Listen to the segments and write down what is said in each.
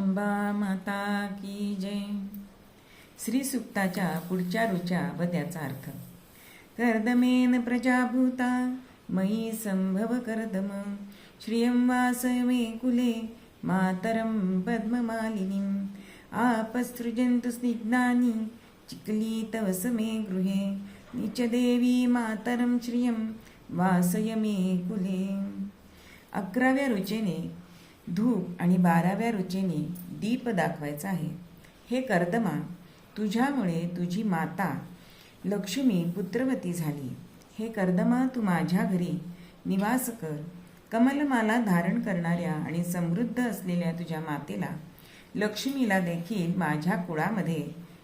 अंबा माता की जय. श्री सुक्ताच्या पुढच्या रुचा व त्याचा अर्थ. कर्दमेन प्रजाभूता मयी संभव कर्दम श्रियं वासये कुले मातरं पद्ममालिनीं आपसृजन्तु स्निग्धानि चिक्ली तव समे गृहे निचदेवी मातरं श्रियं वासय मे कुले. 11व्या रुचेने धूप आणि 12व्या रुचेने दीप दाखवायचा आहे. हे कर्दमा, तुझ्यामुळे तुझी माता लक्ष्मी पुत्रवती झाली. हे कर्दमा, तू माझ्या घरी निवास कर. कमलमाला धारण करणाऱ्या आणि समृद्ध असलेल्या तुझ्या मातेला लक्ष्मीला देखील माझ्या कुळामध्ये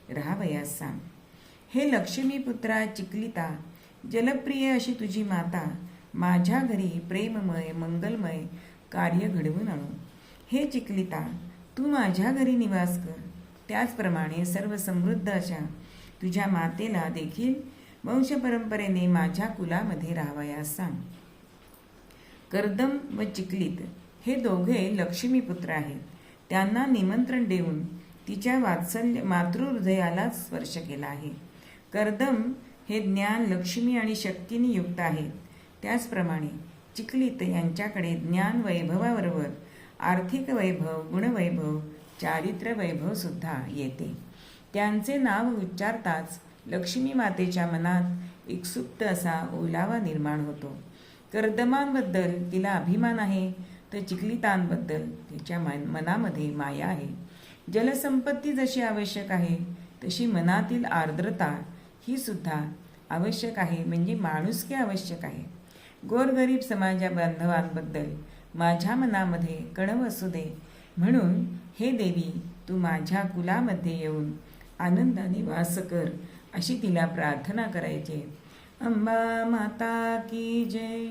राहावयास सांग. हे लक्ष्मीपुत्रा चिक्लिता, जलप्रिय अशी तुझी माता माझ्या घरी प्रेममय मंगलमय कार्य घडवून आणू. हे चिक्लिता, तू माझ्या घरी निवास कर. त्याचप्रमाणे सर्व समृद्ध अशा तुझ्या मातेला देखील वंशपरंपरेने माझ्या कुलामध्ये राहावयास सांग. कर्दम व चिक्लित हे दोघे लक्ष्मीपुत्र आहेत. त्यांना निमंत्रण देऊन तिच्या वात्सल्य मातृहृदयाला स्पर्श केला आहे. कर्दम हे ज्ञान, लक्ष्मी आणि शक्तीने युक्त आहेत. त्याचप्रमाणे चिक्लित यांच्याकडे ज्ञान वैभवाबरोबर आर्थिक वैभव, गुणवैभव, चारित्र्य वैभव सुद्धा येते. त्यांचे नाव उच्चारताच लक्ष्मी मातेच्या मनात एक सुप्त असा ओलावा निर्माण होतो. कर्दमांबद्दल तिला अभिमान आहे, तर चिक्लितांबद्दल तिच्या मनामध्ये माया आहे. जलसंपत्ती जशी आवश्यक आहे तशी मनातील आर्द्रता ही सुद्धा आवश्यक आहे, म्हणजे माणुसकी आवश्यक आहे. गोरगरीब समाजा बांधवांबद्दल माझ्या मनामध्ये कणव असू दे, म्हणून हे देवी, तू माझ्या कुलामध्ये येऊन आनंदाने वास कर, अशी तिला प्रार्थना करायची. अंबा माता की जय.